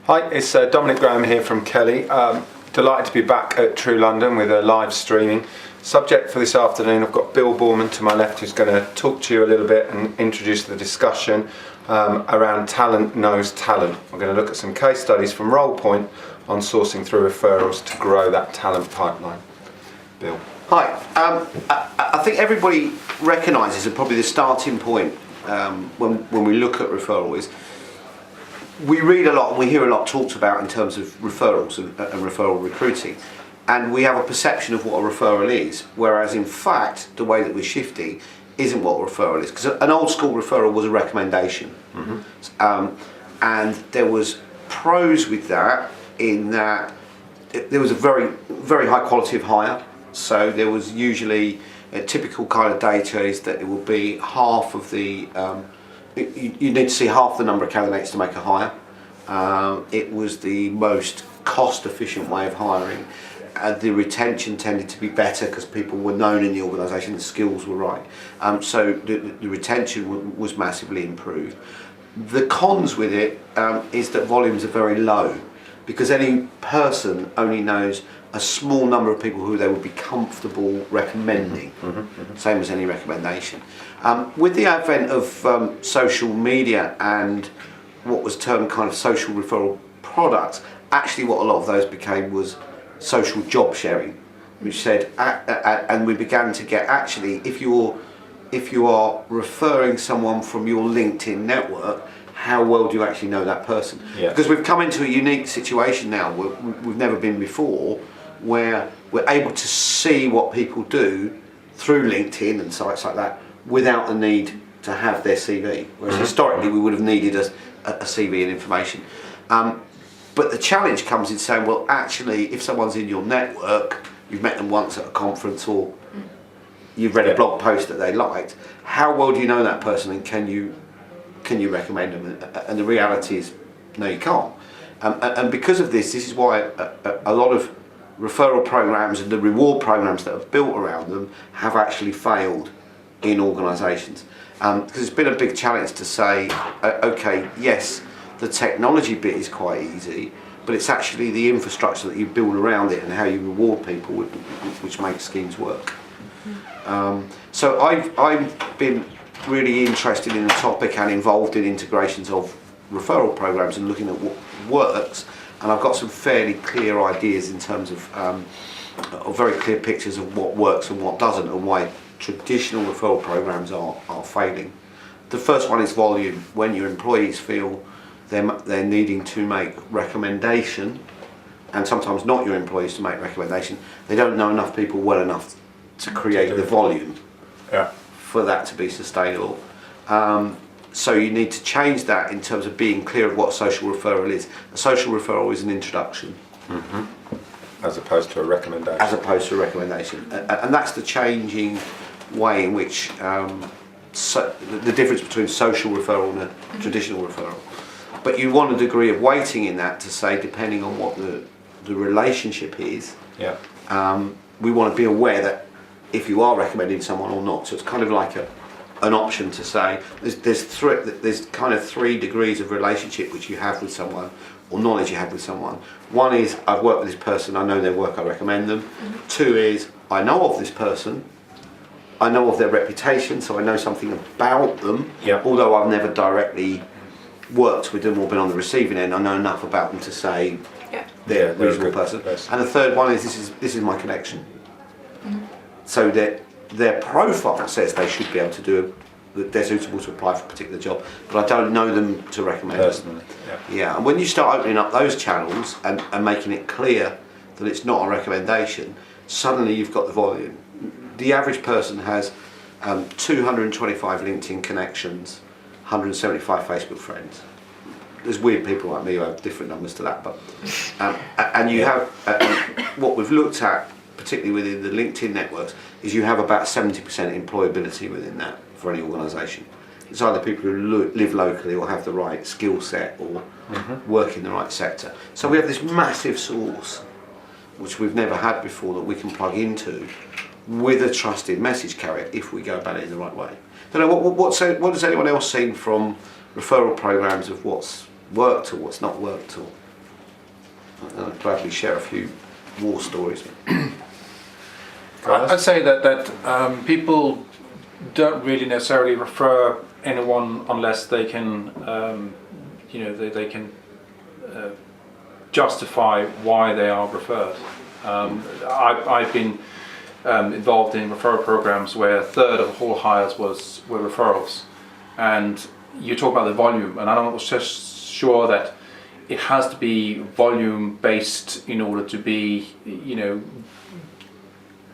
Hi, it's Dominic Graham here from Kelly. Delighted to be back at trulondon with a live streaming. Subject for this afternoon, I've got Bill Borman to my left who's going to talk to you a little bit and introduce the discussion around talent knows talent. We're going to look at some case studies from Rollpoint on sourcing through referrals to grow that talent pipeline. Bill. Hi, I think everybody recognises that probably the starting point when we look at referral is we read a lot and we hear a lot talked about in terms of referrals and referral recruiting, and we have a perception of what a referral is, whereas in fact the way that we're shifting isn't what a referral is, because an old school referral was a recommendation. And there was pros with that in that there was a very high quality of hire. So there was usually a typical kind of data is that it would be half of the you need to see half the number of candidates to make a hire. It was the most cost efficient way of hiring. The retention tended to be better because people were known in the organisation, the skills were right. So the retention was massively improved. The cons with it is that volumes are very low, because any person only knows a small number of people who they would be comfortable recommending, same as any recommendation. With the advent of social media and what was termed kind of social referral products, actually what a lot of those became was social job sharing, which said, and we began to get, actually, if you are referring someone from your LinkedIn network, how well do you actually know that person? Yeah. Because we've come into a unique situation now where we've never been before, where we're able to see what people do through LinkedIn and sites like that without the need to have their CV. Whereas historically we would have needed a CV and information. But the challenge comes in saying, well, actually, if someone's in your network, you've met them once at a conference or you've read a blog post that they liked, how well do you know that person, and can you recommend them? And the reality is, no, you can't. And because of this is why a lot of referral programs and the reward programs that are built around them have actually failed in organisations. Because it's been a big challenge to say, okay, yes, the technology bit is quite easy, but it's actually the infrastructure that you build around it and how you reward people which makes schemes work. So I've been really interested in the topic and involved in integrations of referral programs and looking at what works, and I've got some fairly clear ideas in terms of very clear pictures of what works and what doesn't, and why traditional referral programs are failing. The first one is volume. When your employees feel they're needing to make recommendation, and sometimes not your employees to make recommendation, they don't know enough people well enough to create the volume for that to be sustainable. So you need to change that in terms of being clear of what a social referral is. A social referral is an introduction. As opposed to a recommendation. As opposed to a recommendation. And that's the changing way in which the difference between social referral and a traditional referral. But you want a degree of weighting in that to say, depending on what the relationship is, we want to be aware that if you are recommending someone or not. So it's kind of like an option to say there's kind of 3 degrees of relationship which you have with someone, or knowledge you have with someone. One is, I've worked with this person, I know their work, I recommend them. 2 is, I know of this person, I know of their reputation, so I know something about them, although I've never directly worked with them or been on the receiving end. I know enough about them to say they're a reasonable person. And the third one is, this is my connection. So that their profile says they should be able to do that, they're suitable to apply for a particular job, but I don't know them to recommend personally. And when you start opening up those channels and making it clear that it's not a recommendation, suddenly you've got the volume. The average person has 225 LinkedIn connections, 175 Facebook friends. There's weird people like me who have different numbers to that, but and you have what we've looked at, particularly within the LinkedIn networks, is you have about 70% employability within that for any organisation. It's either people who live locally or have the right skill set or work in the right sector. So we have this massive source, which we've never had before, that we can plug into with a trusted message carrier if we go about it in the right way. I don't know, what has anyone else seen from referral programs of what's worked or what's not worked? Or I'll gladly share a few war stories. I'd say that people don't really necessarily refer anyone unless they can, they can justify why they are referred. I've been involved in referral programs where a third of all hires were referrals, and you talk about the volume, and I'm not just sure that it has to be volume based in order to be,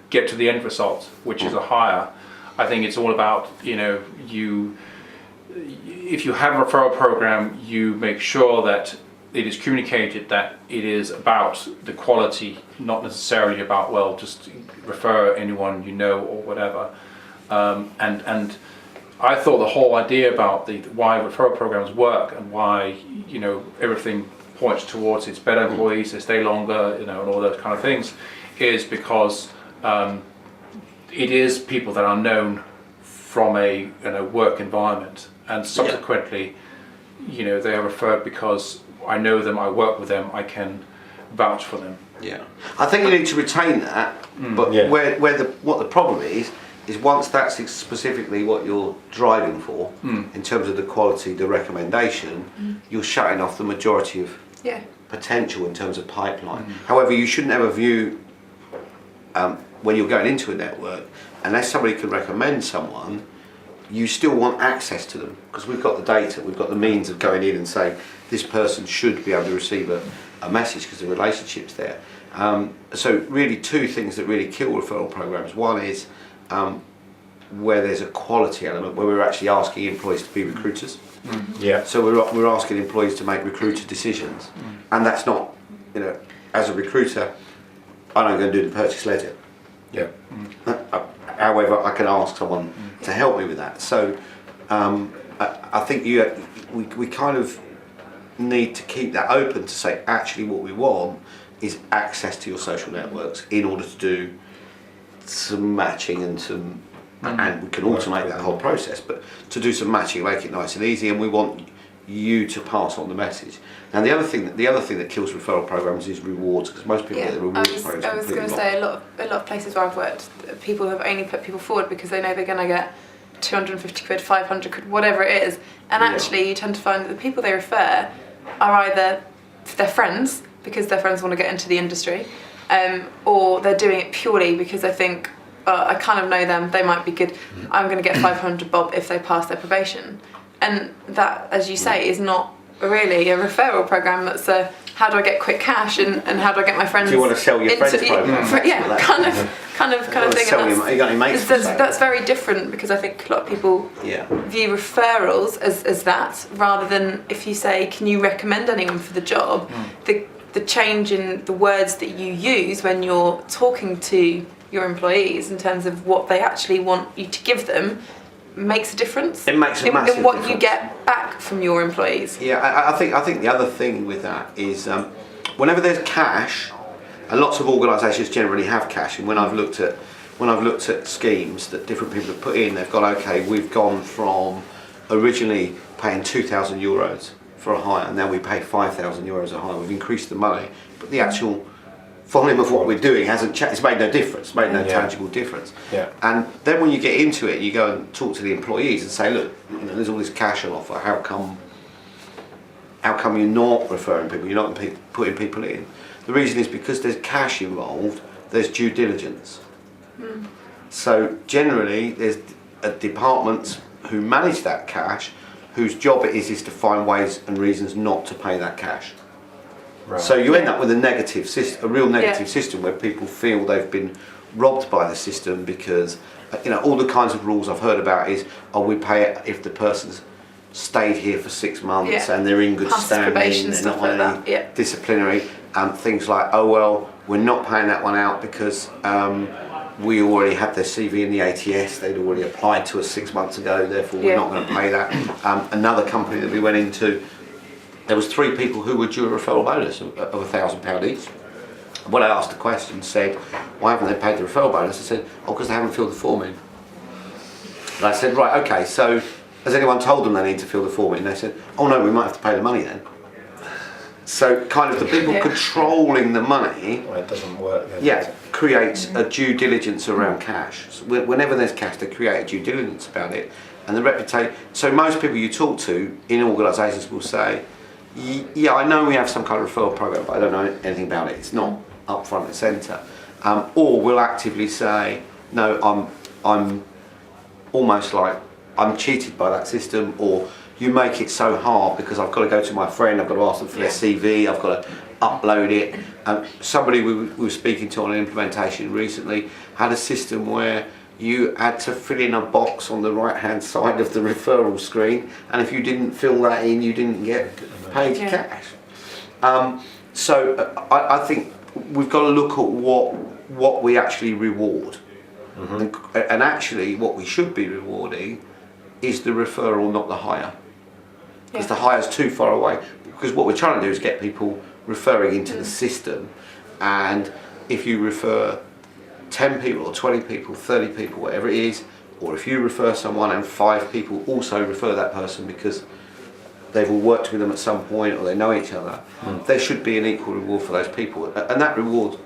get to the end result, which is a hire. I think it's all about, if you have a referral program, you make sure that it is communicated that it is about the quality, not necessarily about, well, just refer anyone you know or whatever. And I thought the whole idea about why referral programs work and why, everything points towards it's better employees, they stay longer, and all those kind of things, is because it is people that are known from a work environment, and subsequently, they are referred because I know them, I work with them, I can vouch for them. Yeah, I think you need to retain that, but what the problem is once that's specifically what you're driving for, in terms of the quality, the recommendation, you're shutting off the majority of potential in terms of pipeline. However, you shouldn't ever view when you're going into a network, unless somebody can recommend someone, you still want access to them, because we've got the data, we've got the means of going in and saying this person should be able to receive a message because the relationship's there. So really two things that really kill referral programs. One is where there's a quality element, where we're actually asking employees to be recruiters. Yeah. So we're asking employees to make recruiter decisions, and that's not, as a recruiter, I don't go and do the purchase ledger. Yeah. However, I can ask someone to help me with that. So I think we kind of need to keep that open to say actually what we want is access to your social networks in order to do some matching and and we can automate that whole process, but to do some matching, make it nice and easy, and we want you to pass on the message. Now the other thing that kills referral programs is rewards, because most people get the rewards programs. I was going to say a lot of places where I've worked, people have only put people forward because they know they're going to get 250 quid, 500 quid, whatever it is, and actually you tend to find that the people they refer are either their friends because their friends want to get into the industry, or they're doing it purely because they think, I kind of know them, they might be good, I'm going to get 500 bob if they pass their probation. And that, as you say, is not really a referral program. That's a how do I get quick cash and how do I get my friends. Do you want to sell your friends program? Kind of thing. And that's very different, because I think a lot of people view referrals as that, rather than if you say, can you recommend anyone for the job? The change in the words that you use when you're talking to your employees in terms of what they actually want you to give them makes a difference. It makes a massive in what difference. You get back from your employees. Yeah, I think the other thing with that is whenever there's cash, and lots of organisations generally have cash, and when I've looked at schemes that different people have put in, they've gone, okay, we've gone from originally paying €2,000 for a hire, and now we pay €5,000 a hire. We've increased the money, but the actual volume of what we're doing hasn't changed. It's made no difference. It's made no tangible difference. Yeah. And then when you get into it, you go and talk to the employees and say, look, there's all this cash on offer. How come you're not referring people? You're not putting people in. The reason is because there's cash involved. There's due diligence. So generally, there's departments who manage that cash, whose job it is to find ways and reasons not to pay that cash. Right. So you end up with a real negative system where people feel they've been robbed by the system, because all the kinds of rules I've heard about is, we pay it if the person's stayed here for 6 months and they're in good standing, they're not on any disciplinary things like, we're not paying that one out because we already had their CV in the ATS, they'd already applied to us 6 months ago, therefore we're not going to pay that. Another company that we went into, there was 3 people who were due a referral bonus of £1,000 each. When I asked the question, said, why haven't they paid the referral bonus? I said, because they haven't filled the form in. And I said, right, okay, so has anyone told them they need to fill the form in? And they said, no, we might have to pay the money then. So kind of the people controlling the money, Well, it doesn't work then. does it? creates a due diligence around cash. So whenever there's cash, they create a due diligence about it, and the reputation. So most people you talk to in organisations will say, "Yeah, I know we have some kind of referral program, but I don't know anything about it. It's not up front and centre." Or will actively say, "No, I'm almost like I'm cheated by that system," or "You make it so hard because I've got to go to my friend, I've got to ask them for their CV, I've got to upload it." Somebody we were speaking to on an implementation recently had a system where you had to fill in a box on the right hand side of the referral screen, and if you didn't fill that in, you didn't get paid cash. So I think we've got to look at what we actually reward. And actually what we should be rewarding is the referral, not the hire. Because the hire's too far away. Because what we're trying to do is get people referring into the system, and if you refer 10 people or 20 people, 30 people, whatever it is, or if you refer someone and 5 people also refer that person because they've all worked with them at some point or they know each other, there should be an equal reward for those people. And that reward,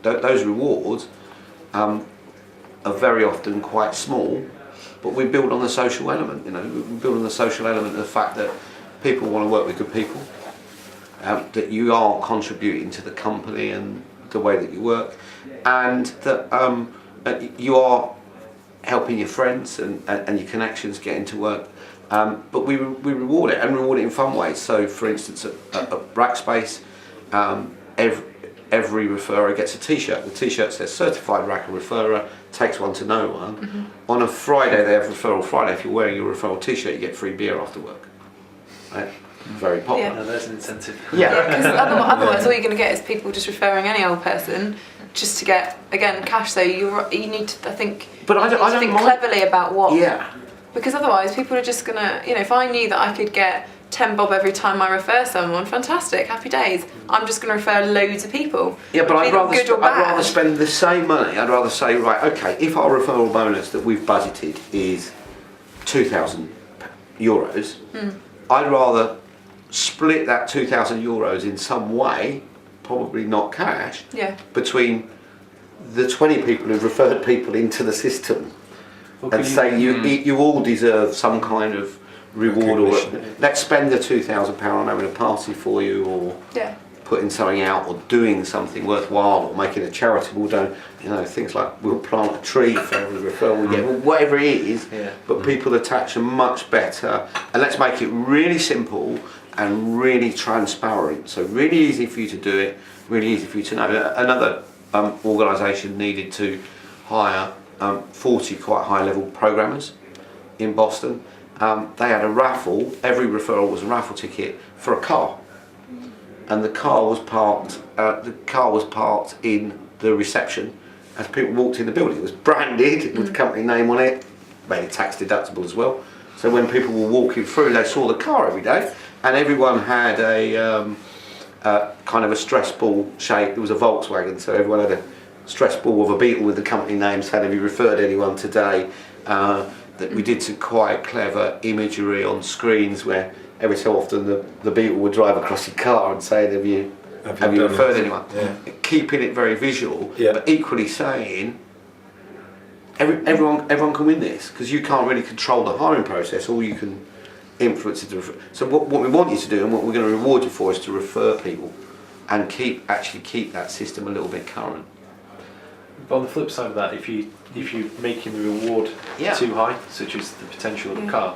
those rewards are very often quite small, but we build on the social element. We build on the social element of the fact that people want to work with good people, that you are contributing to the company and the way that you work, and that you are helping your friends and your connections get into work. But we reward it, and reward it in fun ways. So for instance, at Rackspace, every referrer gets a t-shirt. The t-shirt says certified Racker referrer, takes one to know one. On a Friday they have referral Friday. If you're wearing your referral t-shirt, you get free beer after work. Right? Very popular. No, there's an incentive. Yeah, because otherwise all you're going to get is people just referring any old person just to get, again, cash. So you need to, I think, But I don't think mind. cleverly about what. Yeah. Because otherwise people are just going to, if I knew that I could get 10 bob every time I refer someone, fantastic, happy days. I'm just going to refer loads of people. Yeah, but Be I'd them good or bad. rather spend the same money. I'd rather say, right, okay, if our referral bonus that we've budgeted is €2,000, I'd rather split that €2,000 in some way, probably not cash, between the 20 people who've referred people into the system, and say you all deserve some kind of reward, or let's spend the £2,000 on having a party for you, or putting something out, or doing something worthwhile, or making a charitable things like we'll plant a tree for every referral we get, whatever it is. But people attach a much better, and let's make it really simple and really transparent. So really easy for you to do it, really easy for you to know. Another organisation needed to hire 40 quite high level programmers in Boston. They had a raffle. Every referral was a raffle ticket for a car, and the car was parked. In the reception as people walked in the building. It was branded with the company name on it, made it tax deductible as well. So when people were walking through, they saw the car every day, and everyone had a kind of a stress ball shape. It was a Volkswagen, so everyone had a stress ball of a Beetle with the company name saying, "Have you referred anyone today?" That we did some quite clever imagery on screens where every so often the Beetle would drive across your car and say, have you referred anyone? Keeping it very visual, but equally saying everyone can win this, because you can't really control the hiring process. All you can influence is to refer. So what we want you to do, and what we're going to reward you for, is to refer people and keep that system a little bit current. But on the flip side of that, if you're making the reward too high, such as the potential of the car,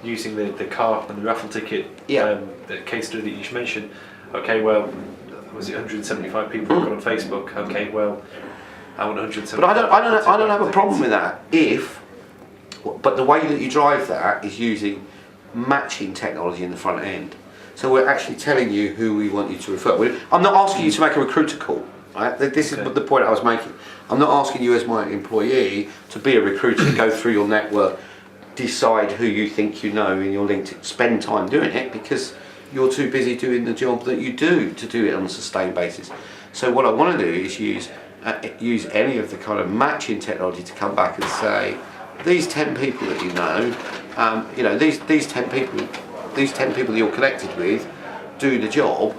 using the car and the raffle ticket, the case study that you just mentioned, was it 175 people who got on Facebook? Okay, well, I want 175. But I don't have a problem with that but the way that you drive that is using matching technology in the front end. So we're actually telling you who we want you to refer. I'm not asking you to make a recruiter call. Right? This is the point I was making. I'm not asking you as my employee to be a recruiter, go through your network, decide who you think you know in your LinkedIn, spend time doing it, because you're too busy doing the job that you do to do it on a sustained basis. So what I want to do is use any of the kind of matching technology to come back and say, these 10 people that you know, these 10 people that you're connected with, do the job,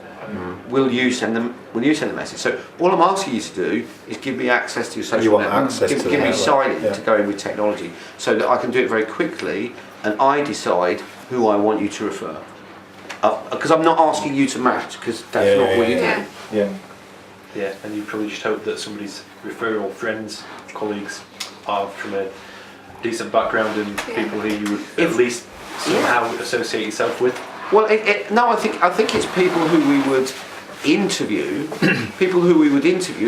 will you send them? Will you send the message? So all I'm asking you to do is give me access to your social You want network. access to give the me network, sign-in yeah. to go in with technology, so that I can do it very quickly, and I decide who I want you to refer. Because I'm not asking you to match, because that's not what you do. Yeah. Yeah. Yeah, and you probably just hope that somebody's referral friends, colleagues are from a decent background and people who you would at least somehow associate yourself with. Well, no, I think it's people who we would interview,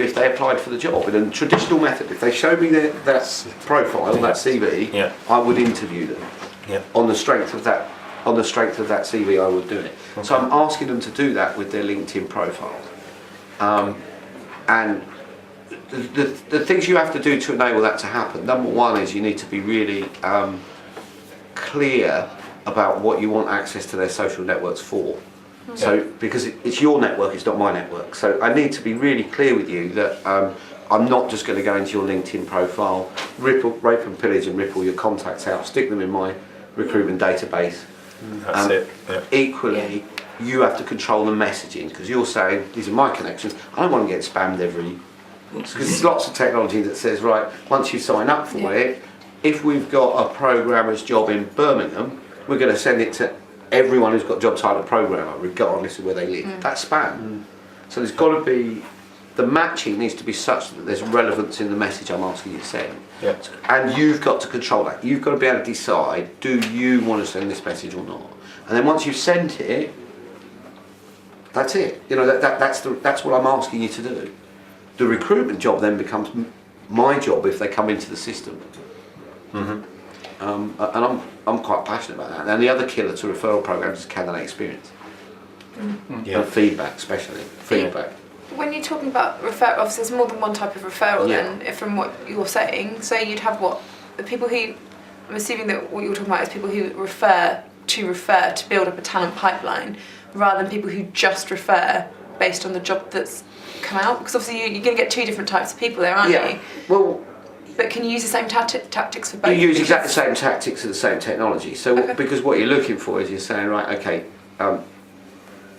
if they applied for the job in a traditional method. If they showed me that profile, that CV, Yeah. I would interview them. Yeah. On the strength of that CV, I would do it. So I'm asking them to do that with their LinkedIn profile. And the things you have to do to enable that to happen, number one is you need to be really clear about what you want access to their social networks for. So, because it's your network, it's not my network. So I need to be really clear with you that I'm not just going to go into your LinkedIn profile, rape and pillage and rip all your contacts out, stick them in my recruitment database. That's it. Yeah. Equally, you have to control the messaging, because you're saying, these are my connections, I don't want to get spammed because there's lots of technology that says, right, once you sign up for it, if we've got a programmer's job in Birmingham, we're going to send it to everyone who's got job title programmer, regardless of where they live. That's spam. So there's got to be, the matching needs to be such that there's relevance in the message I'm asking you to send. Yeah. And you've got to control that. You've got to be able to decide, do you want to send this message or not? And then once you've sent it, that's it. You know, that's what I'm asking you to do. The recruitment job then becomes my job if they come into the system. And I'm quite passionate about that. And the other killer to referral programs is candidate experience. Yeah. And feedback, especially. Feedback. When you're talking about referral, obviously there's more than one type of referral then, from what you're saying. So you'd have the people who, I'm assuming that what you're talking about is people who refer to build up a talent pipeline, rather than people who just refer based on the job that's come out. Because obviously you're going to get two different types of people there, aren't you? Well, but can you use the same tactics for both? you use exactly the same tactics and the same technology. So because what you're looking for is you're saying, right, okay,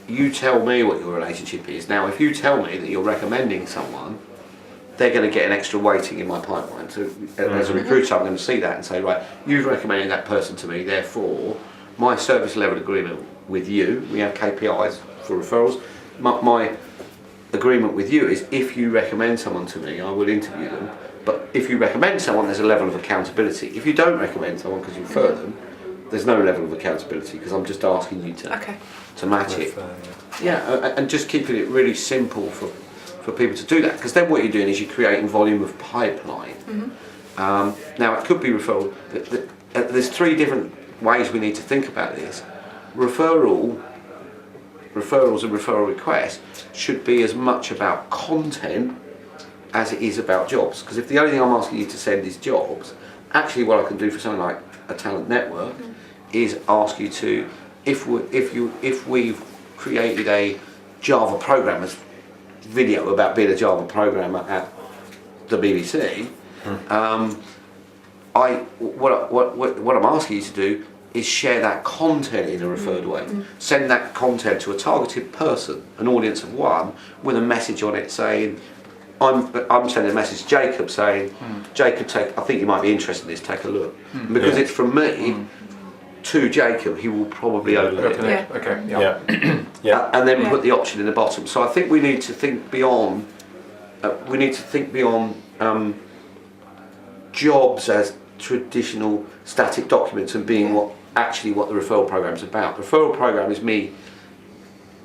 you tell me what your relationship is. Now, if you tell me that you're recommending someone, they're going to get an extra weighting in my pipeline. So as a recruiter, I'm going to see that and say, right, you've recommended that person to me, therefore, my service level agreement with you, we have KPIs for referrals. My agreement with you is if you recommend someone to me, I will interview them. But if you recommend someone, there's a level of accountability. If you don't recommend someone because you refer them, there's no level of accountability, because I'm just asking you to match it. And just keeping it really simple for people to do that, because then what you're doing is you're creating volume of pipeline. Now it could be referral. There's three different ways we need to think about this. Referrals and referral requests should be as much about content as it is about jobs. Because if the only thing I'm asking you to send is jobs, actually what I can do for something like a talent network is ask you to, if we've created a Java programmer's video about being a Java programmer at the BBC, what I'm asking you to do is share that content in a referred way. Send that content to a targeted person, an audience of one, with a message on it saying, I'm sending a message to Jacob saying, Jacob, I think you might be interested in this, take a look. And because it's from me to Jacob, he will probably open it. And then put the option in the bottom. So I think we need to think beyond, jobs as traditional static documents and being what the referral program is about. The referral program is me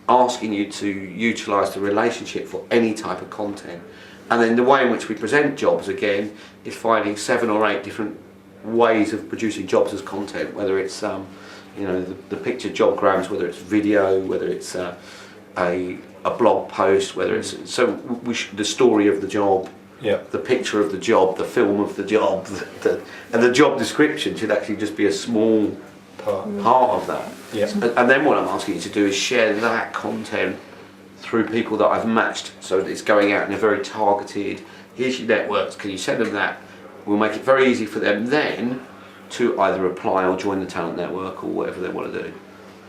asking you to utilise the relationship for any type of content, and then the way in which we present jobs again is finding 7 or 8 different ways of producing jobs as content, whether it's the picture jobgrams, whether it's video, whether it's a blog post, whether it's the story of the job, the picture of the job, the film of the job, and the job description should actually just be a small part of that. And then what I'm asking you to do is share that content through people that I've matched, so that it's going out in a very targeted, here's your networks, can you send them that? We'll make it very easy for them then to either apply or join the talent network or whatever they want to do.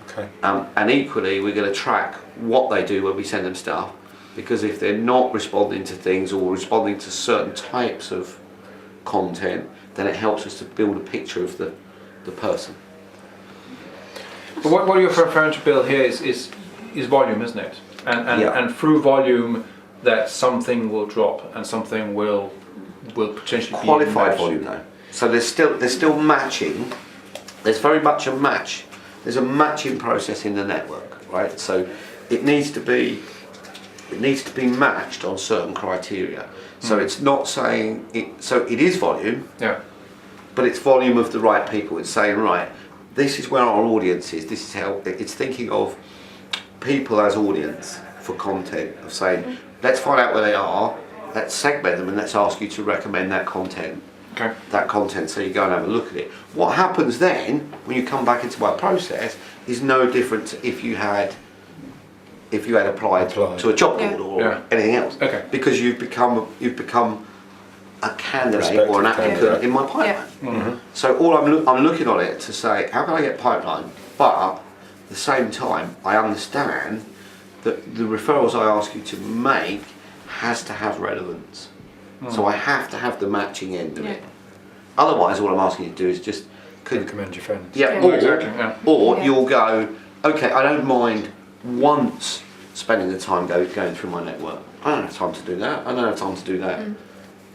Okay. And equally, we're going to track what they do when we send them stuff, because if they're not responding to things or responding to certain types of content, then it helps us to build a picture of the person. But what you're referring to, Bill, here is volume, isn't it? And through volume, that something will drop and something will potentially be Qualified matched. volume though. So there's still matching. There's very much a match. There's a matching process in the network, right? So it needs to be matched on certain criteria. So it's not saying it. So it is volume. Yeah. But it's volume of the right people. It's saying, right, this is where our audience is. This is how it's thinking of people as audience for content. Of saying, let's find out where they are. Let's segment them and let's ask you to recommend that content. Okay. That content, so you go and have a look at it. What happens then when you come back into our process is no different to if you had applied to a job board or anything else. Okay. Because you've become a candidate or an applicant in my pipeline. Yeah. Mm-hmm. So all I'm looking on it to say, how can I get pipeline? But at the same time, I understand that the referrals I ask you to make has to have relevance. So I have to have the matching end of it. Otherwise, all I'm asking you to do is just recommend your friends. Yeah, Yeah. or you'll go, okay, I don't mind once spending the time going through my network. I don't have time to do that. I don't have time to do that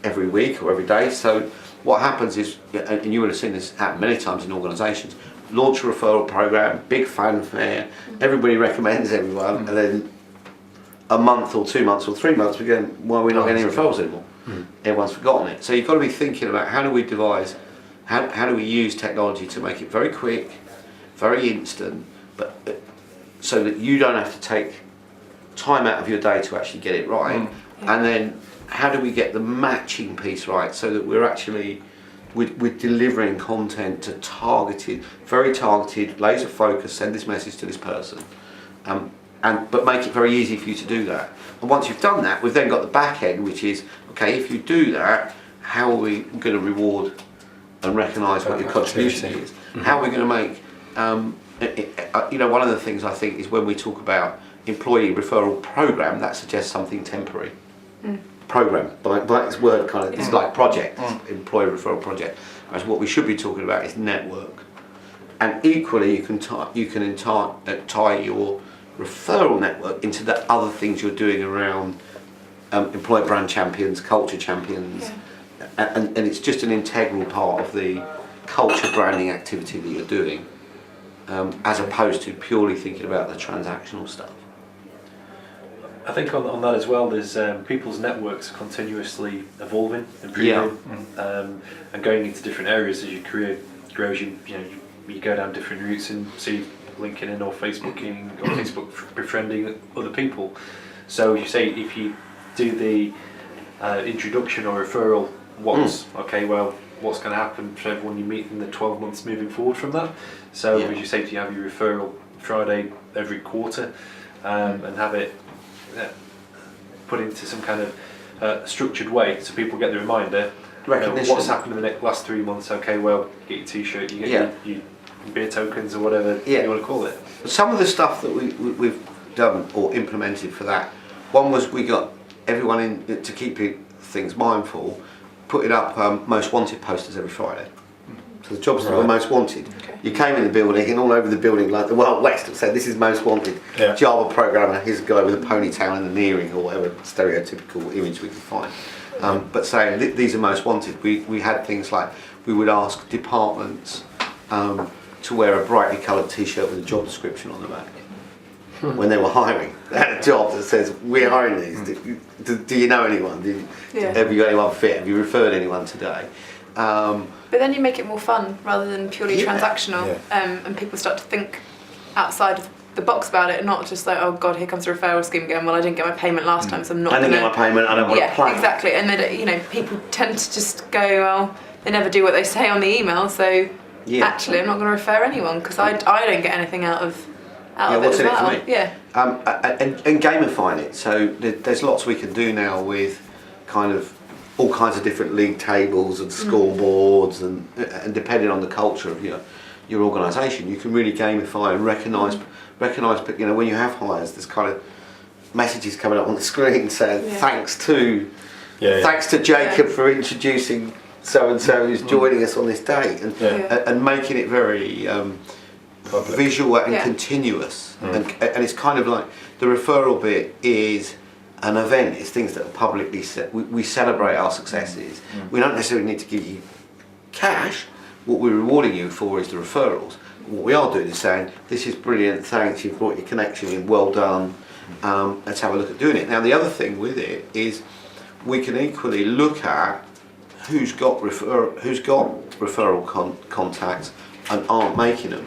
every week or every day. So what happens is, and you would have seen this happen many times in organisations, launch a referral program, big fanfare, everybody recommends everyone, and then a month or 2 months or 3 months, we go, well, we're not getting any referrals anymore. Everyone's forgotten it. So you've got to be thinking about how do we devise, how do we use technology to make it very quick, very instant, but so that you don't have to take time out of your day to actually get it right. And then how do we get the matching piece right so that we're actually we're delivering content to very targeted, laser focused, send this message to this person. But make it very easy for you to do that. And once you've done that, we've then got the back end, which is, okay, if you do that, how are we going to reward and recognise what your contribution is? How are we going to make, one of the things I think is when we talk about employee referral program, that suggests something temporary. Program, by its word kind of, it's like project, employee referral project. Whereas what we should be talking about is network. And equally, you can tie your referral network into the other things you're doing around employer brand champions, culture champions, and it's just an integral part of the culture branding activity that you're doing, as opposed to purely thinking about the transactional stuff. I think on that as well, there's people's networks are continuously evolving, improving, and going into different areas as your career grows. You go down different routes and see LinkedIn or Facebooking or Facebook befriending other people. So you say if you do the introduction or referral once, okay, well, what's going to happen for everyone you meet in the 12 months moving forward from that? So as you say, do you have your referral Friday every quarter and have it put into some kind of structured way so people get the reminder. Recognition. What's happened in the last 3 months? Okay, well, get your T-shirt, you get your beer tokens or whatever you want to call it. Some of the stuff that we've done or implemented for that, one was we got everyone in to keep things mindful, putting up most wanted posters every Friday. So the jobs that were most wanted. Okay. You came in the building and all over the building, like the Wild West, it said this is most wanted. Yeah. Java programmer, here's a guy with a ponytail and an earring or whatever stereotypical image we can find. But saying these are most wanted, we had things like we would ask departments to wear a brightly coloured T-shirt with a job description on the back. When they were hiring, they had a job that says, we're hiring these, do you know anyone? Have you got anyone fit? Have you referred anyone today? But then you make it more fun rather than purely transactional, and people start to think outside of the box about it, not just like, oh god, here comes the referral scheme again. Well, I didn't get my payment last time, so I'm not. I didn't get my payment. I don't want to play. Exactly. And then people tend to just go, well, they never do what they say on the email, so actually, I'm not going to refer anyone because I don't get anything out of it what's as in well. it for me? Yeah. And gamifying it. So there's lots we can do now with kind of all kinds of different league tables and scoreboards and depending on the culture of your your organisation, you can really gamify and recognise, you know, when you have hires, there's kind of messages coming up on the screen saying thanks to Jacob for introducing so and so who's joining us on this date, and making it very visual and continuous, and it's kind of like the referral bit is an event. It's things that are publicly we celebrate our successes. We don't necessarily need to give you cash. What we're rewarding you for is the referrals. What we are doing is saying, this is brilliant, thanks, you've brought your connection in, well done, let's have a look at doing it. Now the other thing with it is we can equally look at who's got referral contacts and aren't making them.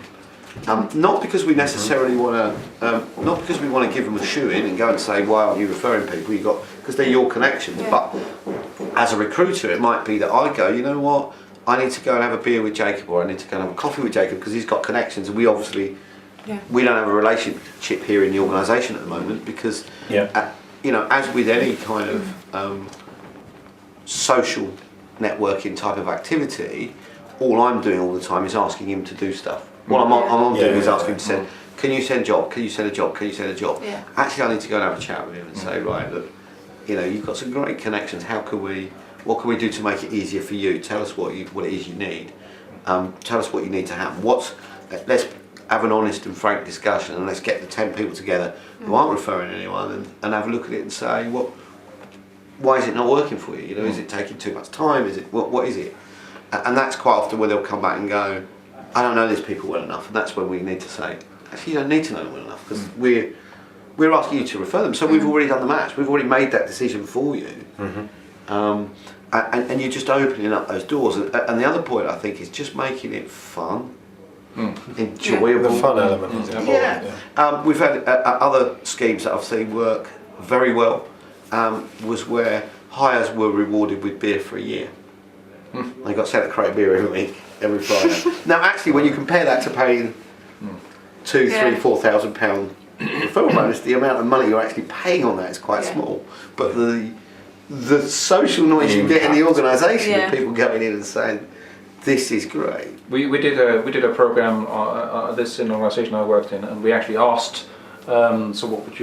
Not because we necessarily want to, not because we want to give them a shoe in and go and say, why aren't you referring people? Because they're your connections. But as a recruiter, it might be that I go, you know what, I need to go and have a beer with Jacob, or I need to go and have a coffee with Jacob because he's got connections, and we obviously we don't have a relationship here in the organisation at the moment because you know, as with any kind of social networking type of activity, all I'm doing all the time is asking him to do stuff. What I'm doing is asking him to send, can you send a job? Can you send a job? Can you send a job? Actually, I need to go and have a chat with him and say, right, look, you know, you've got some great connections. What can we do to make it easier for you? Tell us what it is you need. Tell us what you need to happen. Let's have an honest and frank discussion, and let's get the 10 people together who aren't referring anyone and have a look at it and say, why is it not working for you? You know, is it taking too much time? Is it what is it? And that's quite often where they'll come back and go, I don't know these people well enough, and that's when we need to say, actually, you don't need to know them well enough because we're asking you to refer them. So we've already done the match. We've already made that decision for you. And you're just opening up those doors. And the other point, I think, is just making it fun, enjoyable. The fun element is important. We've had other schemes that I've seen work very well, was where hires were rewarded with beer for a year. They got sent a crate of beer every week, every Friday. Now, actually, when you compare that to paying £2,000, £3,000, £4,000 referral bonus, the amount of money you're actually paying on that is quite small. But the social noise you get in the organisation of people going in and saying, this is great. We did a program this in an organisation I worked in, and we actually asked, so what would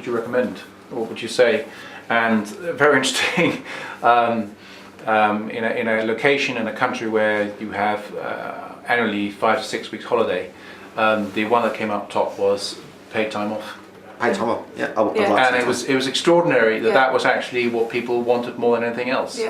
you recommend? What would you say? And very interesting. In a location in a country where you have annually 5 to 6 weeks holiday, the one that came up top was paid time off. Paid time off, And it was extraordinary that was actually what people wanted more than anything else.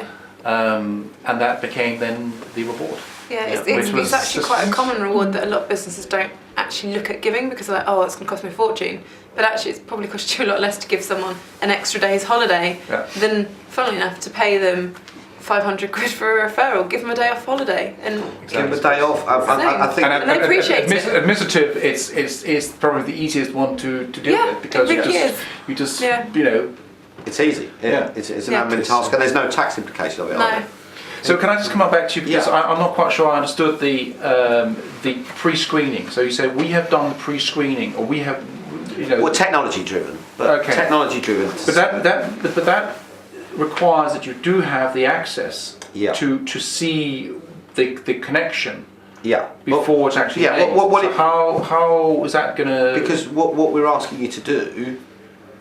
And that became then the reward. It's actually quite a common reward that a lot of businesses don't actually look at giving because they're like, oh, it's going to cost me a fortune. But actually, it's probably cost you a lot less to give someone an extra day's holiday than, funnily enough, to pay them 500 quid for a referral. Give them a day off holiday and give them a day off. I think, and they appreciate it. Administrative, it's probably the easiest one to deal with because you just you know, it's easy. It's an admin task, and there's no tax implication of it. No. So can I just come back to you because I'm not quite sure I understood the pre-screening. So you said we have done the pre-screening, or we have, you know, well, technology driven. Technology driven. But that requires that you do have the access to see the connection. Before it's actually made. How is that going to? Because what we're asking you to do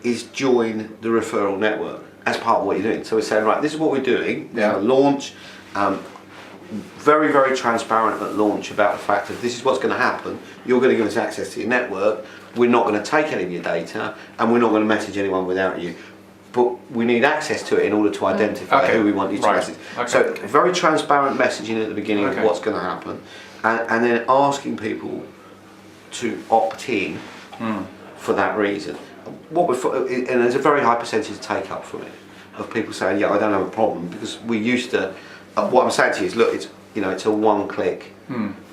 is join the referral network as part of what you're doing. So we're saying, right, this is what we're doing. We're going to launch. Very, very transparent at launch about the fact that this is what's going to happen. You're going to give us access to your network. We're not going to take any of your data, and we're not going to message anyone without you. But we need access to it in order to identify who we want you to message. So very transparent messaging at the beginning of what's going to happen, and then asking people to opt in for that reason. And there's a very high percentage take up from it of people saying, I don't have a problem, because we used to. What I'm saying to you is, look, it's a one-click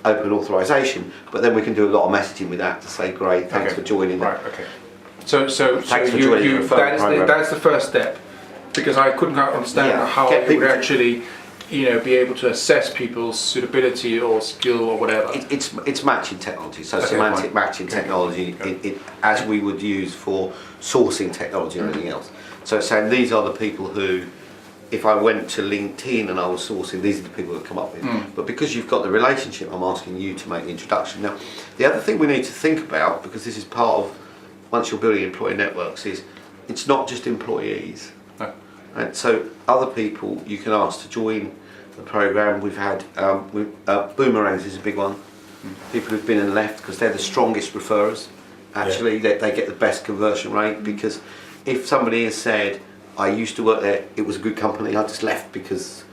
open authorization, but then we can do a lot of messaging with that to say, great, thanks for joining. So that's the first step, because I couldn't understand how you would actually, be able to assess people's suitability or skill or whatever. It's matching technology, so semantic matching technology, as we would use for sourcing technology or anything else. So it's saying these are the people who, if I went to LinkedIn and I was sourcing, these are the people that come up with. But because you've got the relationship, I'm asking you to make the introduction. Now, the other thing we need to think about, because this is part of, once you're building employee networks, is it's not just employees. No. Right? So other people you can ask to join the program. We've had boomerangs is a big one. People who've been and left because they're the strongest referrers. Actually, they get the best conversion rate, because if somebody has said, I used to work there, it was a good company, I just left because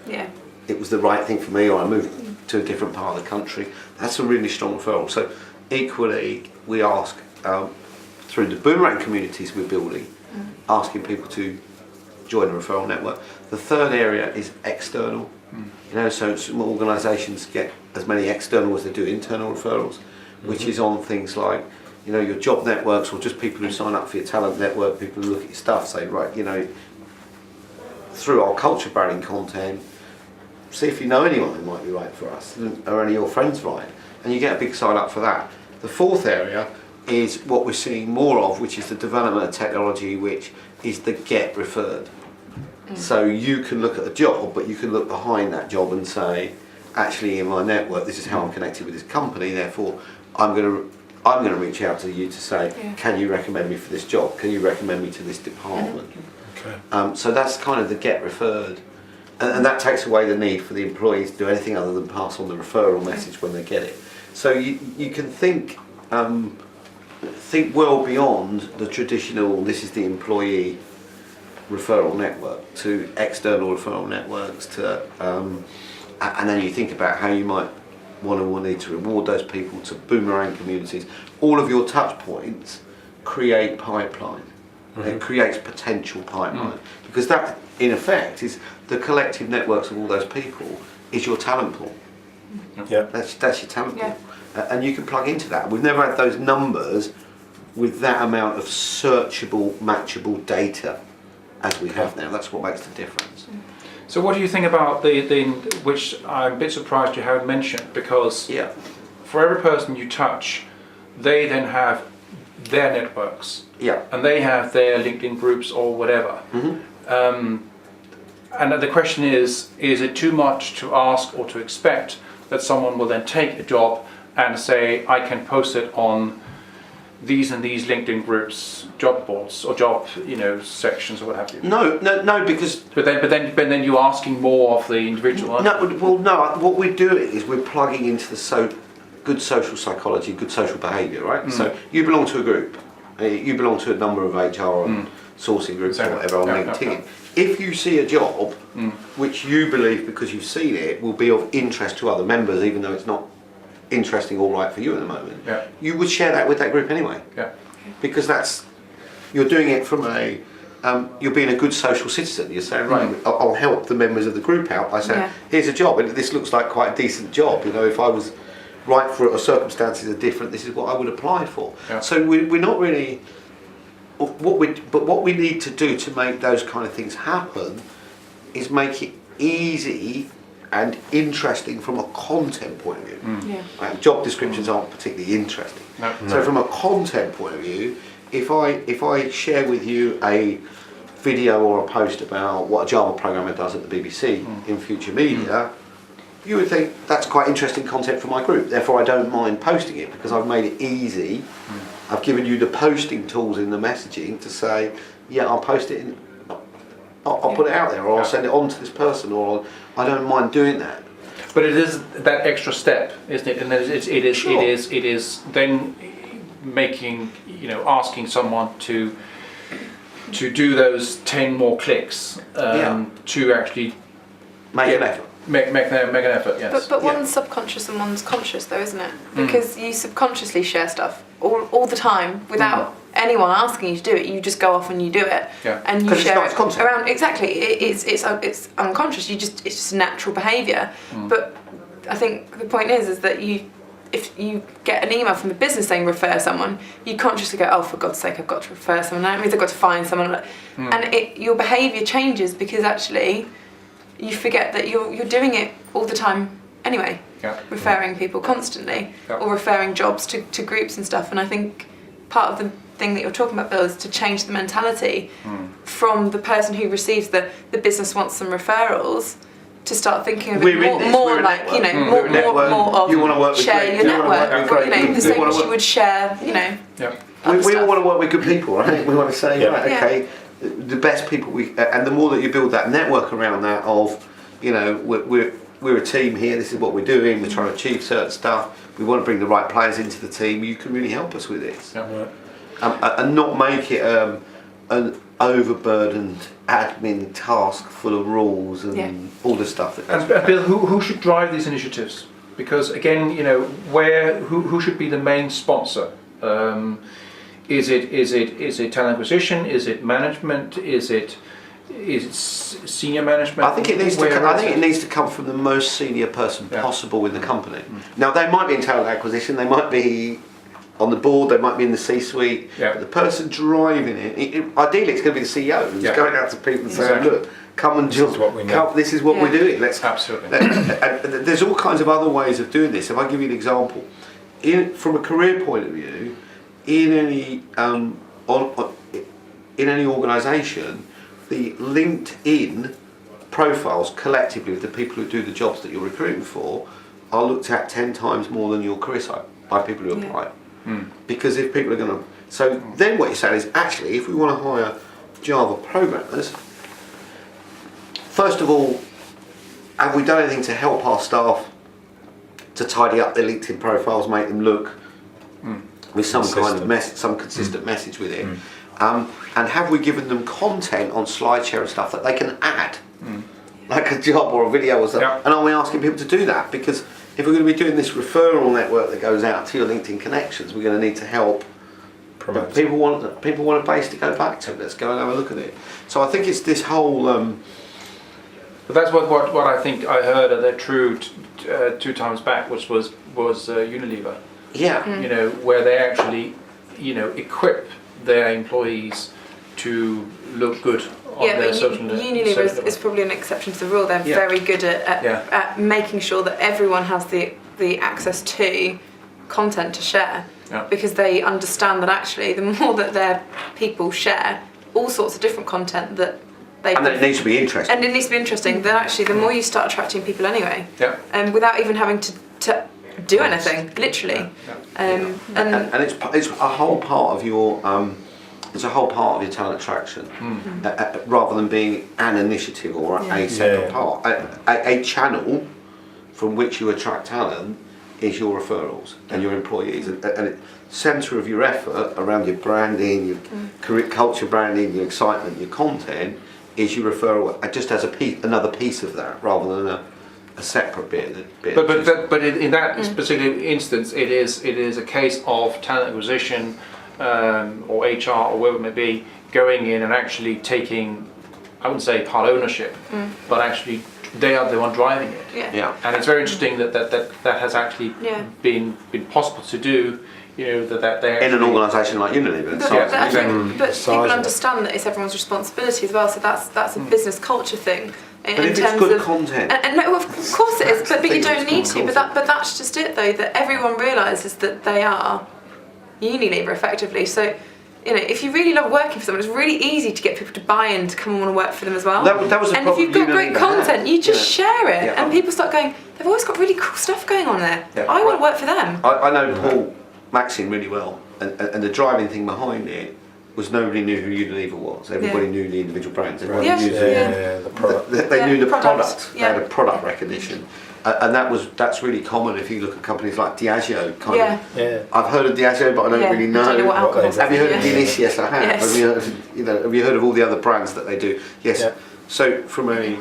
it was the right thing for me, or I moved to a different part of the country, that's a really strong referral. So equally, we ask through the boomerang communities we're building, asking people to join a referral network. The third area is external. You know, so some organisations get as many external as they do internal referrals, which is on things like, you know, your job networks, or just people who sign up for your talent network, people who look at your stuff, say, right, you know, through our culture branding content, see if you know anyone who might be right for us, or any of your friends right, and you get a big sign up for that. The fourth area is what we're seeing more of, which is the development of technology, which is the get referred. So you can look at a job, but you can look behind that job and say, actually in my network, this is how I'm connected with this company, therefore I'm going to reach out to you to say, can you recommend me for this job? Can you recommend me to this department? Okay. So that's kind of the get referred, and that takes away the need for the employees to do anything other than pass on the referral message when they get it. So you can think well beyond the traditional, this is the employee referral network, to external referral networks, to and then you think about how you might want to need to reward those people, to boomerang communities. All of your touch points create pipeline. It creates potential pipeline, because that in effect is the collective networks of all those people is your talent pool. That's your talent pool, and you can plug into that. We've never had those numbers with that amount of searchable, matchable data as we have now. That's what makes the difference. So what do you think about the which I'm a bit surprised you haven't mentioned, because for every person you touch, they then have their networks, and they have their LinkedIn groups or whatever. And the question is it too much to ask or to expect that someone will then take a job and say, I can post it on these and these LinkedIn groups, job boards, or job, sections, or what have you? No, because but then you're asking more of the individual. Aren't you? What we're doing is we're plugging into the good social psychology, good social behaviour, right? So you belong to a group, you belong to a number of HR and sourcing groups or whatever on LinkedIn. If you see a job which you believe, because you've seen it, will be of interest to other members, even though it's not interesting or right for you at the moment, you would share that with that group anyway. Because you're doing it from you're being a good social citizen. You're saying, right, I'll help the members of the group out by saying, here's a job, and this looks like quite a decent job. If I was right for it or circumstances are different, this is what I would apply for. So we're not really. What we need to do to make those kind of things happen is make it easy and interesting from a content point of view. Job descriptions aren't particularly interesting. So from a content point of view, if I share with you a video or a post about what a Java programmer does at the BBC in future media, you would think that's quite interesting content for my group. Therefore, I don't mind posting it, because I've made it easy. I've given you the posting tools in the messaging to say, I'll post it, I'll put it out there, or I'll send it on to this person, or I don't mind doing that. But it is that extra step, isn't it? And it is then making, asking someone to do those 10 more clicks to actually make an effort. Make an effort, yes. But one's subconscious and one's conscious, though, isn't it? Because you subconsciously share stuff all the time without anyone asking you to do it. You just go off and you do it, and you share it around. Exactly, it's unconscious. It's just natural behaviour. But I think the point is that if you get an email from a business saying refer someone, you consciously go, oh, for God's sake, I've got to refer someone. That means I've got to find someone, and your behaviour changes, because actually you forget that you're doing it all the time anyway, referring people constantly, or referring jobs to groups and stuff. And I think part of thing that you're talking about, Bill, is to change the mentality from the person who receives the business wants some referrals to start thinking of it more like, you know, more of you want to work with share your network, or, you know, the same as you would share, you know. We all want to work with good people, right? We want to say, right, okay, the best people and the more that you build that network around that of, you know, we're a team here, this is what we're doing, we're trying to achieve certain stuff, we want to bring the right players into the team, you can really help us with this. And not make it an overburdened admin task full of rules and all the stuff that goes. And Bill, who should drive these initiatives? Because again, you know, who should be the main sponsor? Is it talent acquisition? Is it management? Is it senior management? I think it needs to come from the most senior person possible in the company. Now they might be in talent acquisition, they might be on the board, they might be in the C-suite. But the person driving it, ideally it's going to be the CEO who's going out to people and saying, look, come and join. This is what we're doing. Absolutely. And there's all kinds of other ways of doing this. If I give you an example, from a career point of view, in any organisation, the LinkedIn profiles collectively of the people who do the jobs that you're recruiting for are looked at 10 times more than your career site by people who apply. Because if people are going to... So then what you're saying is, actually, if we want to hire Java programmers, first of all, have we done anything to help our staff to tidy up their LinkedIn profiles, make them look with some kind of some consistent message with it? And have we given them content on SlideShare and stuff that they can add, like a job or a video or something? And are we asking people to do that? Because if we're going to be doing this referral network that goes out to your LinkedIn connections, we're going to need to help promote. People want a base to go back to. Let's go and have a look at it. So I think it's this whole. But that's what I think I heard at the True 2 times back, which was Unilever. Yeah. You know, where they actually, you know, equip their employees to look good on their social network. Unilever is probably an exception to the rule. They're very good at making sure that everyone has the access to content to share, because they understand that actually the more that their people share all sorts of different content that they and it needs to be interesting. And it needs to be interesting, then actually the more you start attracting people anyway. Without even having to do anything, literally. And it's a whole part of your talent attraction, rather than being an initiative or a separate part. A channel from which you attract talent is your referrals and your employees, and the centre of your effort around your branding, your career culture branding, your excitement, your content is your referral, just as another piece of that, rather than a separate bit. But in that particular instance, it is a case of talent acquisition or HR or whatever it may be, going in and actually taking, I wouldn't say part ownership, but actually they are the one driving it. And it's very interesting that has actually been possible to do. You know, that they in an organisation like Unilever. But people understand that it's everyone's responsibility as well. So that's a business culture thing. But if it's good content, and no, of course it is. But you don't need to. But that's just it, though. That everyone realises that they are Unilever effectively. So, you know, if you really love working for someone, it's really easy to get people to buy in to come and want to work for them as well. That was and if you've got great content, you just share it, and people start going, they've always got really cool stuff going on there. I want to work for them. I know Paul Maxine really well, and the driving thing behind it was nobody knew who Unilever was. Everybody knew the individual brands. Everybody knew the product. They knew the product. They had a product recognition. And that's really common if you look at companies like Diageo. I've heard of Diageo, but I don't really know. I don't know what alcohol. Have you heard of Guinness? Yes, I have. Yes. Have you heard of all the other brands that they do? Yes. So from a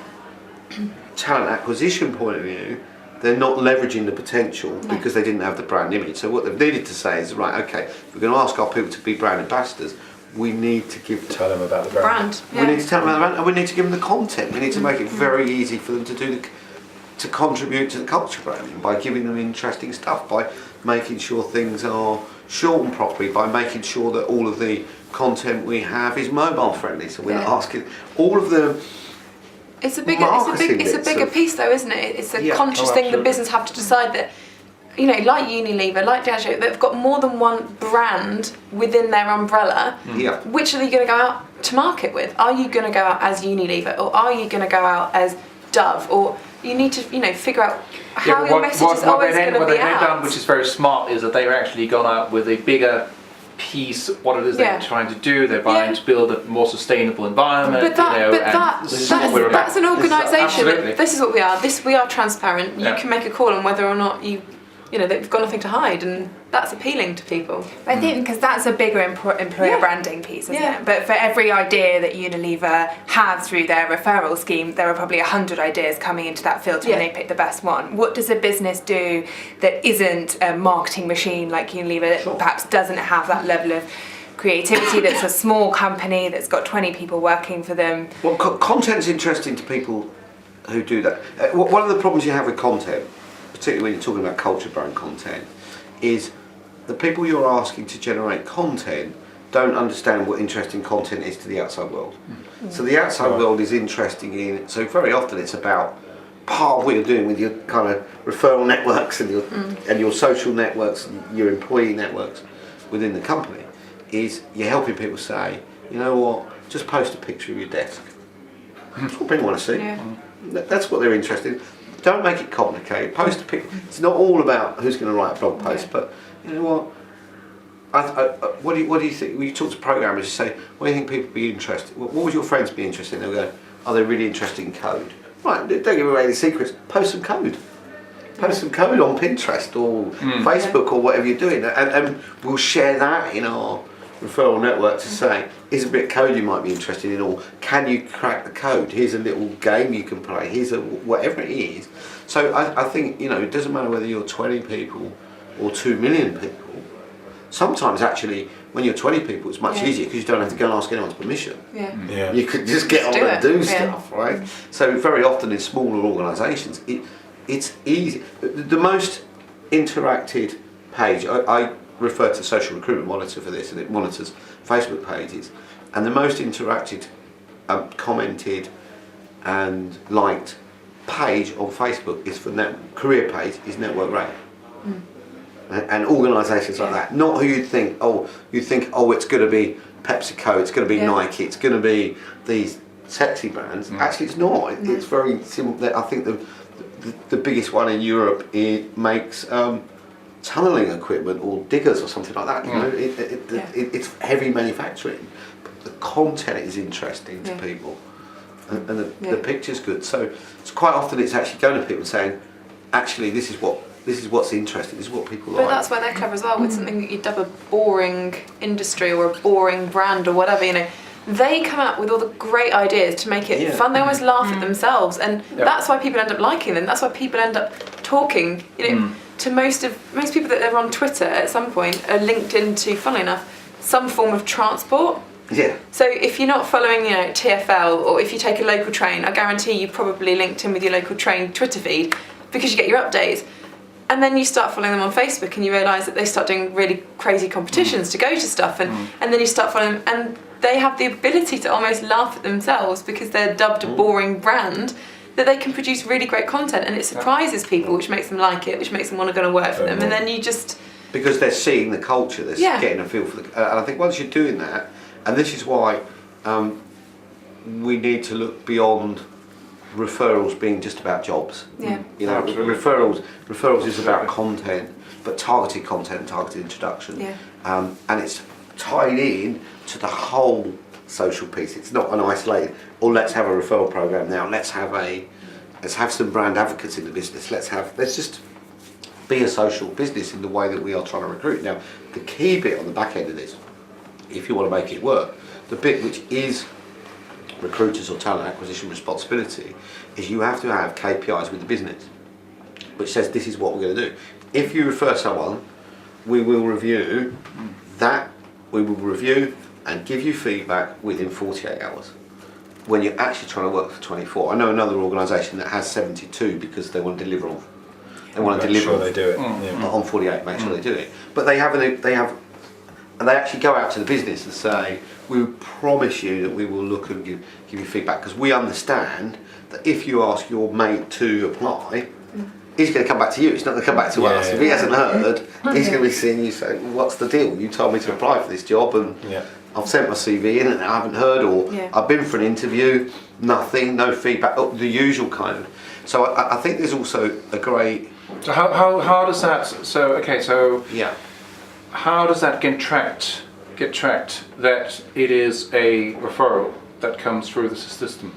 talent acquisition point of view, they're not leveraging the potential because they didn't have the brand image. So what they've needed to say is, right, okay, if we're going to ask our people to be brand ambassadors, we need to tell them about the brand. We need to tell them about the brand, and we need to give them the content. We need to make it very easy for them to contribute to the culture branding by giving them interesting stuff, by making sure things are shortened properly, by making sure that all of the content we have is mobile friendly. So we're not asking all of the. It's a bigger piece though, isn't it? It's a conscious thing the business have to decide that, like Unilever, like Diageo, they've got more than one brand within their umbrella. Yeah. Which are you going to go out to market with? Are you going to go out as Unilever, or are you going to go out as Dove? Or you need to, figure out how your message is always going to be what they've out. done, which is very smart, is that they've actually gone out with a bigger piece of what it is they're trying to do. They're trying to build a more sustainable environment. But that's an organisation. This is what we are. We are transparent. You can make a call on whether or not they've got nothing to hide, and that's appealing to people. I think because that's a bigger employer branding piece, isn't it? But for every idea that Unilever have through their referral scheme, there are probably 100 ideas coming into that filter and they pick the best one. What does a business do that isn't a marketing machine like Unilever, that perhaps doesn't have that level of creativity, that's a small company that's got 20 people working for them? Well, content's interesting to people who do that. One of the problems you have with content, particularly when you're talking about culture brand content, is the people you're asking to generate content don't understand what interesting content is to the outside world. So the outside world is interesting in, so very often it's about part of what you're doing with your kind of referral networks and your social networks and your employee networks within the company, is you're helping people say, you know what, just post a picture of your desk. That's what people want to see. Yeah. That's what they're interested in. Don't make it complicated. Post a picture. It's not all about who's going to write a blog post, but you know what? What do you think? When you talk to programmers, you say, "What do you think people would be interested? What would your friends be interested in?" They'll go, "Are they really interested in code?" Right. Don't give away any secrets. Post some code. Post some code on Pinterest or Facebook or whatever you're doing, and we'll share that in our referral network to say, here's a bit of code you might be interested in, or can you crack the code? Here's a little game you can play. Here's whatever it is. So I think it doesn't matter whether you're 20 people or 2 million people. Sometimes actually, when you're 20 people, it's much easier because you don't have to go and ask anyone's permission. Yeah. You could just get on and do stuff, right? So very often in smaller organisations, it's easy. The most interacted page, I refer to Social Recruitment Monitor for this, and it monitors Facebook pages, and the most interacted, commented and liked page on Facebook is for career page is Network Rating. And organisations like that, not who you'd think, it's going to be PepsiCo, it's going to be Nike, it's going to be these sexy brands. Actually it's not. It's very simple. I think the biggest one in Europe, it makes tunnelling equipment or diggers or something like that. It's heavy manufacturing, but the content is interesting to people, and the picture's good. So it's quite often it's actually going to people saying, actually this is what's interesting. This is what people like. But that's why they're clever as well with something that you dub a boring industry or a boring brand or whatever. They come up with all the great ideas to make it fun. They always laugh at themselves, and that's why people end up liking them. That's why people end up talking. To most people that are on Twitter at some point are linked into, funnily enough, some form of transport. Yeah. So if you're not following, TfL, or if you take a local train, I guarantee you probably linked in with your local train Twitter feed because you get your updates. And then you start following them on Facebook and you realise that they start doing really crazy competitions to go to stuff, and then you start following them, and they have the ability to almost laugh at themselves because they're dubbed a boring brand, that they can produce really great content, and it surprises people, which makes them like it, which makes them want to go and work for them, and then you just... Because they're seeing the culture, they're getting a feel for the... and I think once you're doing that, and this is why we need to look beyond referrals being just about jobs. Referrals is about content, but targeted content, targeted introduction, and it's tied in to the whole social piece. It's not an isolated, let's have a referral program now, let's have some brand advocates in the business, let's just be a social business in the way that we are trying to recruit. Now the key bit on the back end of this, if you want to make it work, the bit which is recruiters or talent acquisition responsibility, is you have to have KPIs with the business which says this is what we're going to do. If you refer someone, we will review and give you feedback within 48 hours. When you're actually trying to work for 24. I know another organisation that has 72 because they want to deliver on. They want to deliver. Make sure they do it. On 48, make sure they do it. But they actually go out to the business and say, we promise you that we will look and give you feedback, because we understand that if you ask your mate to apply, he's going to come back to you. He's not going to come back to us. If he hasn't heard, he's going to be seeing you saying, well, "What's the deal? You told me to apply for this job, and I've sent my CV in, and I haven't heard, or I've been for an interview, nothing, no feedback, the usual kind of." So I think there's also a great. So how does that? So okay, so Yeah. how does that get tracked? That it is a referral that comes through the system.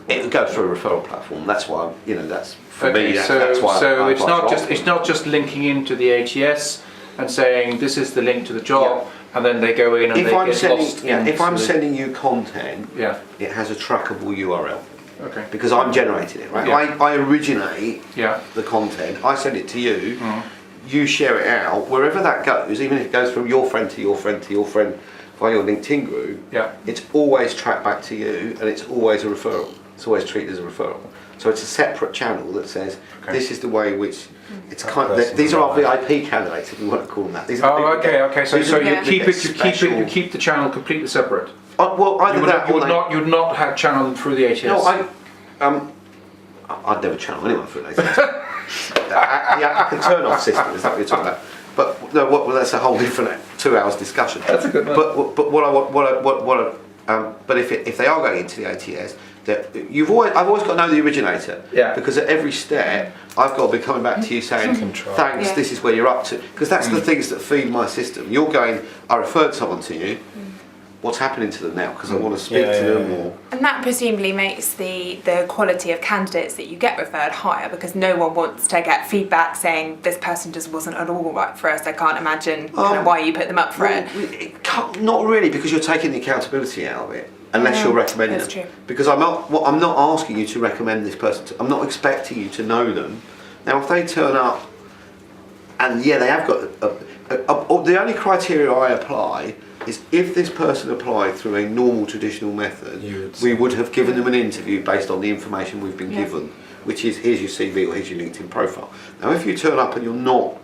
It would go through a referral platform. That's why that's for me. So That's why. so I it's apply not for just Ofwat. it's not just linking into the ATS and saying this is the link to the job, and then they go in and If they I'm get sending, lost. if I'm into the- sending you content, Yeah. it has a trackable URL Okay. because I'm generating it, right? Yeah. I originate Yeah. the content. I send it to you. You share it out wherever that goes, even if it goes from your friend to your friend to your friend via your LinkedIn group. Yeah. It's always tracked back to you, and it's always a referral. It's always treated as a referral. So it's a separate channel that says this is the way in which it's kind of. These are our VIP candidates, if you want to call them that. These are the people that okay. So these are you the keep people it, that get you keep the channel completely separate. well, either You that or they- would not have channeled through the ATS. No, I'd never channel anyone through an ATS. the applicant turn-off system is that what you're talking about? But no, well, that's a whole different 2 hours discussion. That's a good one. But if they are going into the ATS, I've always got to know the originator. Yeah. Because at every step, I've got to be coming back to you saying, thanks, this is where you're up to. Because that's the things that feed my system. You're going, I referred someone to you. What's happening to them now? Because I want to speak to them. Or And that presumably makes the quality of candidates that you get referred higher, because no one wants to get feedback saying this person just wasn't at all right for us. I can't imagine kind of why you put them up for it. Not really, because you're taking the accountability out of it. Unless you're recommending that's them. true. Because I'm not asking you to recommend this person. I'm not expecting you to know them. Now, if they turn up, and they have got the only criteria I apply is if this person applied through a normal traditional method, we would have given them an interview based on the information we've been given, which is here's your CV or here's your LinkedIn profile. Now, if you turn up and you're not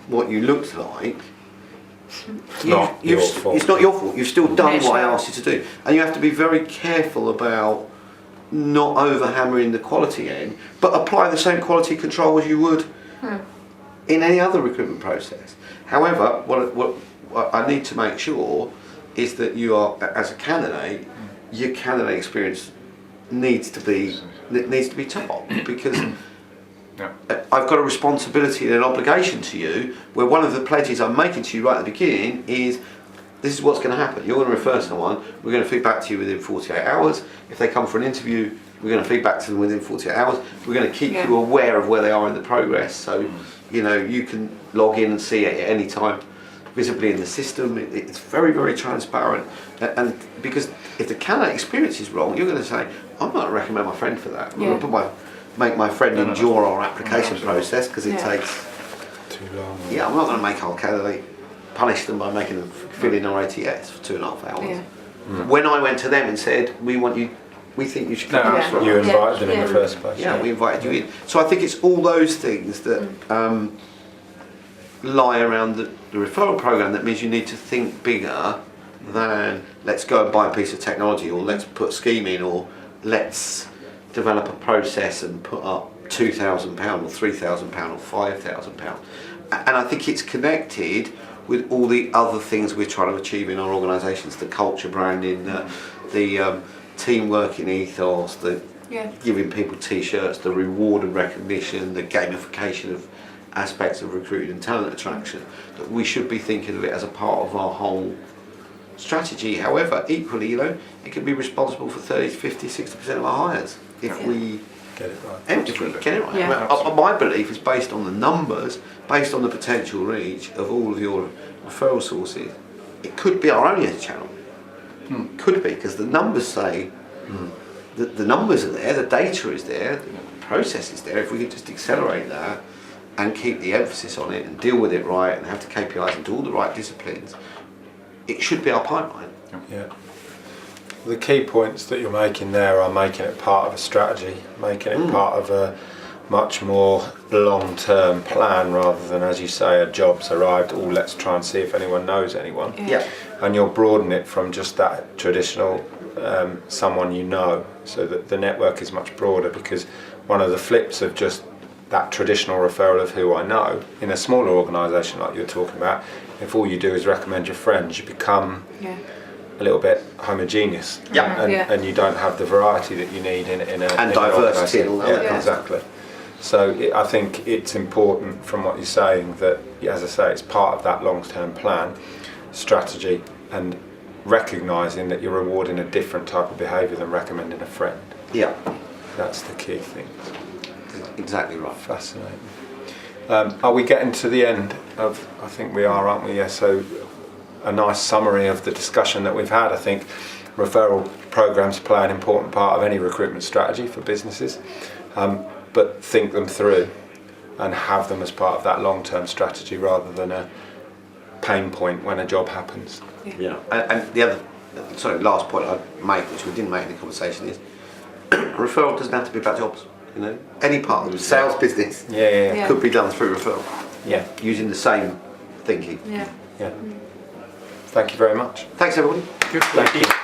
what you looked like. It's not your fault. It's not your fault. You've still done what I asked you to do, and you have to be very careful about not over-hammering the quality end, but apply the same quality control as you would in any other recruitment process. However, what I need to make sure is that you are, as a candidate, your candidate experience needs to be top, because. Yeah. I've got a responsibility and an obligation to you, where one of the pledges I'm making to you right at the beginning is this is what's going to happen. You're going to refer someone, we're going to feed back to you within 48 hours. If they come for an interview, we're going to feed back to them within 48 hours. We're going to keep you aware of where they are in the progress, so you can log in and see it at any time visibly in the system. It's very, very transparent, and because if the candidate experience is wrong, you're going to say, I'm not going to recommend my friend for that. I'm going to make my friend endure our application process because it takes too long. Yeah, I'm not going to make our candidate punish them by making them fill in our ATS for 2.5 hours. Yeah. When I went to them and said, we think you should come to us. You invited them in the first place. Yeah, we invited you in. So I think it's all those things that lie around the referral program that means you need to think bigger than let's go and buy a piece of technology, or let's put a scheme in, or let's develop a process and put up £2,000 or £3,000 or £5,000. And I think it's connected with all the other things we're trying to achieve in our organisations, the culture branding, the team working ethos, the giving people t-shirts, the reward and recognition, the gamification of aspects of recruiting and talent attraction, that we should be thinking of it as a part of our whole strategy. However, equally, it can be responsible for 30, 50, 60% of our hires if we get it right. If we get it right. Yeah. My belief is based on the numbers, based on the potential reach of all of your referral sources. It could be our only channel. Could be, because the numbers say that the numbers are there, the data is there, the process is there. If we could just accelerate that and keep the emphasis on it and deal with it right and have the KPIs and do all the right disciplines, it should be our pipeline. Yeah. The key points that you're making there are making it part of a strategy, making it part of a much more long-term plan rather than, as you say, a job's arrived, let's try and see if anyone knows anyone. Yeah. And you'll broaden it from just that traditional someone you know, so that the network is much broader, because one of the flips of just that traditional referral of who I know. In a smaller organisation like you're talking about, if all you do is recommend your friends, you become a little bit homogeneous. And you don't have the variety that you need in a and diversity and all that. Exactly. So I think it's important from what you're saying that, as I say, it's part of that long-term plan, strategy, and recognising that you're rewarding a different type of behaviour than recommending a friend. Yeah. That's the key thing. Exactly right. Fascinating. Are we getting to the end of, I think we are, aren't we? Yeah, so a nice summary of the discussion that we've had. I think referral programs play an important part of any recruitment strategy for businesses, but think them through and have them as part of that long-term strategy rather than a pain point when a job happens. Yeah. And the other, last point I'd make, which we didn't make in the conversation, is referral doesn't have to be about jobs. You know, any part of the sales business could be done through referral. Yeah. Using the same thinking. Yeah. Thank you very much. Thanks, everybody. Good. Thank you.